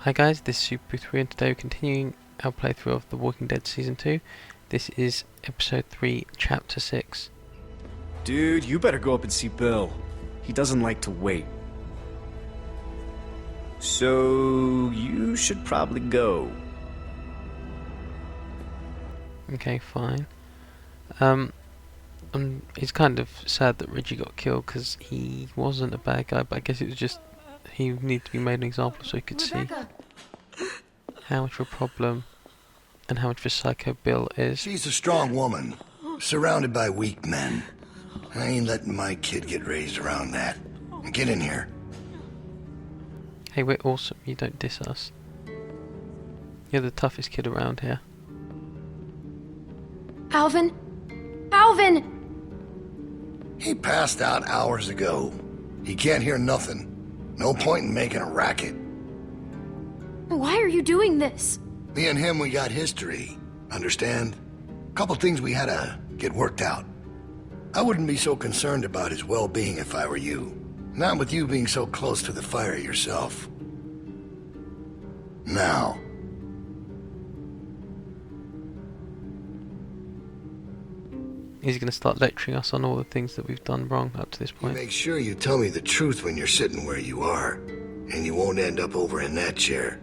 Hi guys, this is Super3 and today we're continuing our playthrough of The Walking Dead Season 2. This is Episode 3, Chapter 6. Dude, you better go up and see Bill. He doesn't like to wait. So, you should probably go. Okay, fine. It's kind of sad that Reggie got killed because he wasn't a bad guy, but I guess it was just he needed to be made an example so he could see how much of a problem and how much of a psycho Bill is. She's a strong woman, surrounded by weak men. I ain't letting my kid get raised around that. Get in here. Hey, we're awesome, you don't diss us. You're the toughest kid around here. Alvin? Alvin! He passed out hours ago. He can't hear nothing. No point in making a racket. Why are you doing this? Me and him, we got history. Understand? Couple things we had to get worked out. I wouldn't be so concerned about his well-being if I were you. Not with you being so close to the fire yourself. Now. He's going to start lecturing us on all the things that we've done wrong up to this You point. make sure you tell me the truth when you're sitting where you are. And you won't end up over in that chair.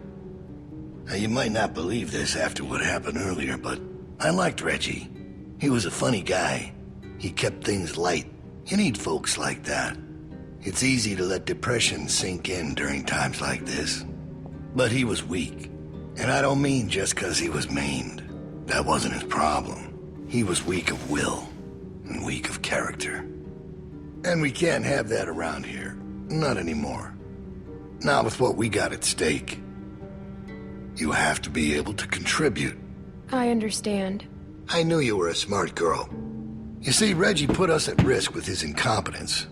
Now, you might not believe this after what happened earlier, but I liked Reggie. He was a funny guy. He kept things light. You need folks like that. It's easy to let depression sink in during times like this. But he was weak. And I don't mean just 'cause he was maimed. That wasn't his problem. He was weak of will and weak of character. And we can't have that around here. Not anymore. Not with what we got at stake. You have to be able to contribute. I understand. I knew you were a smart girl. You see, Reggie put us at risk with his incompetence.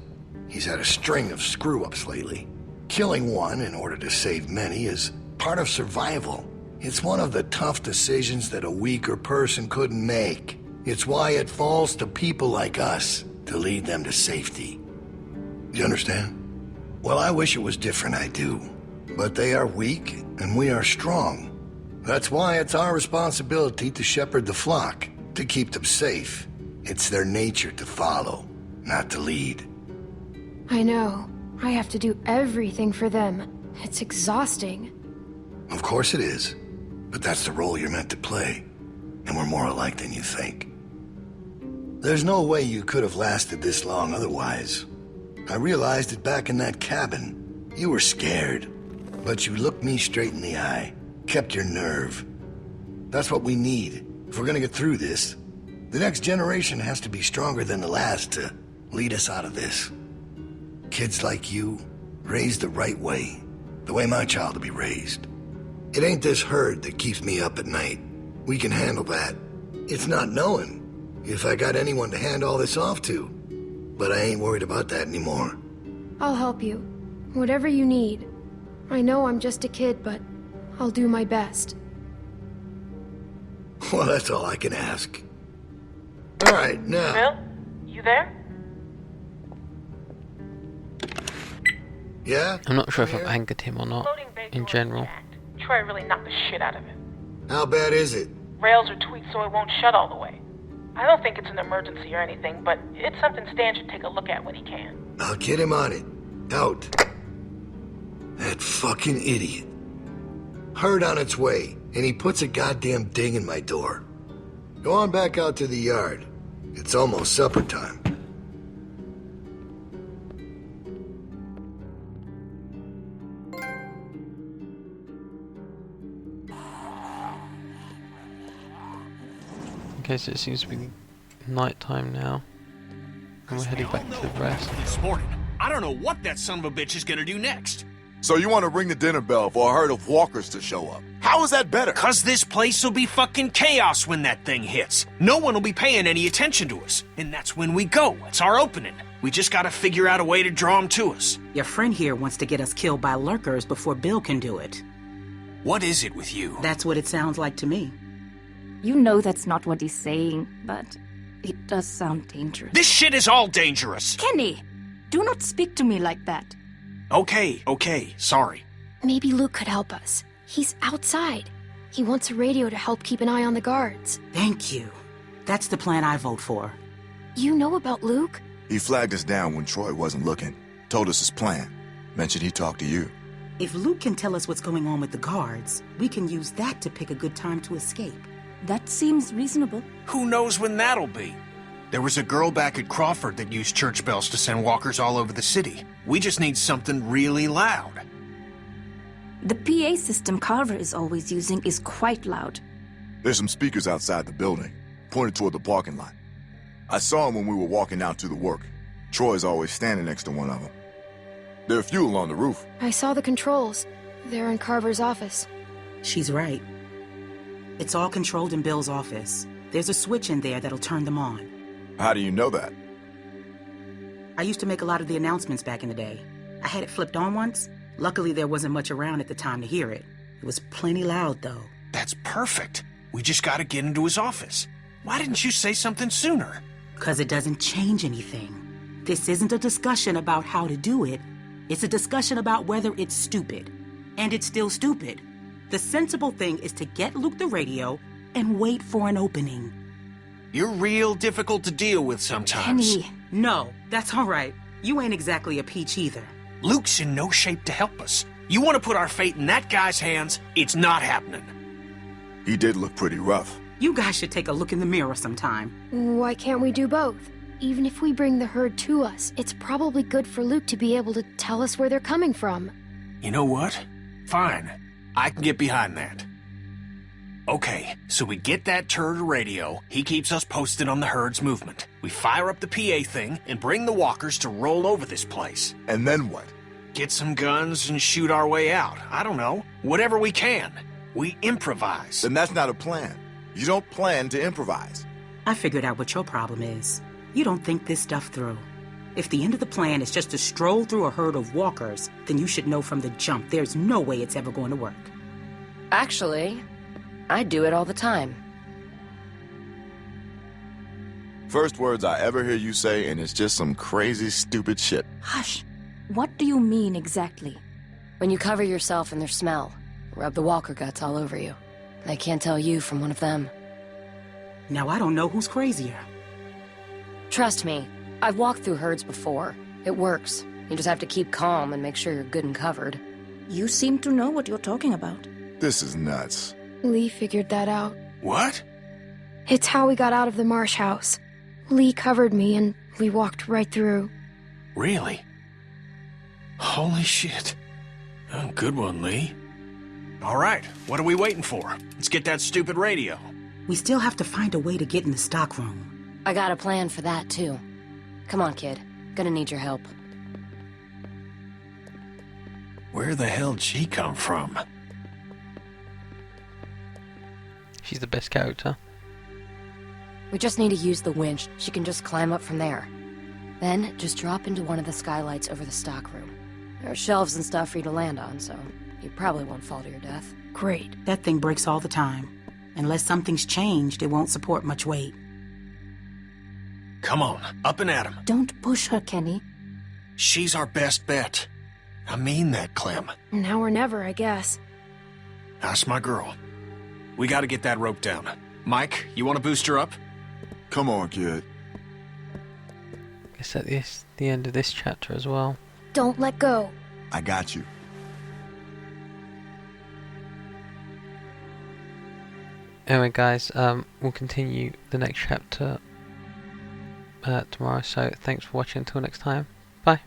He's had a string of screw-ups lately. Killing one in order to save many is part of survival. It's one of the tough decisions that a weaker person couldn't make. It's why it falls to people like us to lead them to safety. You understand? Well, I wish it was different, I do. But they are weak, and we are strong. That's why it's our responsibility to shepherd the flock, to keep them safe. It's their nature to follow, not to lead. I know. I have to do everything for them. It's exhausting. Of course it is. But that's the role you're meant to play. And we're more alike than you think. There's no way you could have lasted this long otherwise. I realized it back in that cabin. You were scared. But you looked me straight in the eye. Kept your nerve. That's what we need if we're gonna get through this. The next generation has to be stronger than the last to lead us out of this. Kids like you, raised the right way. The way my child will be raised. It ain't this herd that keeps me up at night. We can handle that. It's not knowing if I got anyone to hand all this off to. But I ain't worried about that anymore. I'll help you. Whatever you need. I know I'm just a kid, but I'll do my best. Well, that's all I can ask. All right, now... Bill? You there? Yeah? I'm not sure if I've angered him or not, Floating bay in door general. jacked. Troy really knocked the shit out of it. How bad is it? Rails are tweaked so it won't shut all the way. I don't think it's an emergency or anything, but it's something Stan should take a look at when he can. I'll get him on it. Out. That fucking idiot. Herd on its way, and he puts a goddamn ding in my door. Go on back out to the yard. It's almost supper time. Okay, so it seems to be night time now. And we're heading back to rest. This morning, I don't know what that son of a bitch is gonna do next. So you want to ring the dinner bell for a herd of walkers to show up? How is that better? 'Cause this place will be fucking chaos when that thing hits. No one will be paying any attention to us. And that's when we go. It's our opening. We just gotta figure out a way to draw them to us. Your friend here wants to get us killed by lurkers before Bill can do it. What is it with you? That's what it sounds like to me. You know that's not what he's saying, but it does sound dangerous. This shit is all dangerous. Kenny, do not speak to me like that. Okay, sorry. Maybe Luke could help us. He's outside. He wants a radio to help keep an eye on the guards. Thank you. That's the plan I vote for. You know about Luke? He flagged us down when Troy wasn't looking. Told us his plan. Mentioned he talked to you. If Luke can tell us what's going on with the guards, we can use that to pick a good time to escape. That seems reasonable. Who knows when that'll be? There was a girl back at Crawford that used church bells to send walkers all over the city. We just need something really loud. The PA system Carver is always using is quite loud. There's some speakers outside the building, pointed toward the parking lot. I saw them when we were walking out to the work. Troy's always standing next to one of them. There are fuel on the roof. I saw the controls. They're in Carver's office. She's right. It's all controlled in Bill's office. There's a switch in there that'll turn them on. How do you know that? I used to make a lot of the announcements back in the day. I had it flipped on once. Luckily, there wasn't much around at the time to hear it. It was plenty loud, though. That's perfect. We just gotta get into his office. Why didn't you say something sooner? 'Cause it doesn't change anything. This isn't a discussion about how to do it. It's a discussion about whether it's stupid. And it's still stupid. The sensible thing is to get Luke the radio and wait for an opening. You're real difficult to deal with sometimes. Kenny, No, that's all right. You ain't exactly a peach either. Luke's in no shape to help us. You want to put our fate in that guy's hands? It's not happening. He did look pretty rough. You guys should take a look in the mirror sometime. Why can't we do both? Even if we bring the herd to us, it's probably good for Luke to be able to tell us where they're coming from. You know what? Fine. I can get behind that. Okay, so we get that turd a radio. He keeps us posted on the herd's movement. We fire up the PA thing and bring the walkers to roll over this place. And then what? Get some guns and shoot our way out. I don't know. Whatever we can. We improvise. Then that's not a plan. You don't plan to improvise. I figured out what your problem is. You don't think this stuff through. If the end of the plan is just to stroll through a herd of walkers, then you should know from the jump there's no way it's ever going to work. Actually, I do it all the time. First words I ever hear you say, and it's just some crazy, stupid shit. hush. What do you mean exactly? When you cover yourself in their smell, rub the walker guts all over you. They can't tell you from one of them. Now I don't know who's crazier. Trust me, I've walked through herds before. It works. You just have to keep calm and make sure you're good and covered. You seem to know what you're talking about. This is nuts. Lee figured that out. What? It's how we got out of the Marsh house. Lee covered me and we walked right through. Really? Holy shit. Oh, good one, Lee. All right, what are we waiting for? Let's get that stupid radio. We still have to find a way to get in the stockroom. I got a plan for that, too. Come on, kid. Gonna need your help. Where the hell'd she come from? She's the best character. We just need to use the winch. She can just climb up from there. Then, just drop into one of the skylights over the stockroom. There are shelves and stuff for you to land on, so you probably won't fall to your death. Great. That thing breaks all the time. Unless something's changed, it won't support much weight. Come on, up and at 'em. Don't push her, Kenny. She's our best bet. I mean that, Clem. Now or never, I guess. That's my girl. We gotta get that rope down. Mike, you wanna boost her up? Come on, kid. I guess that is the end of this chapter as well. Don't let go. I got you. Anyway, guys, we'll continue the next chapter tomorrow. So thanks for watching. Until next time, bye.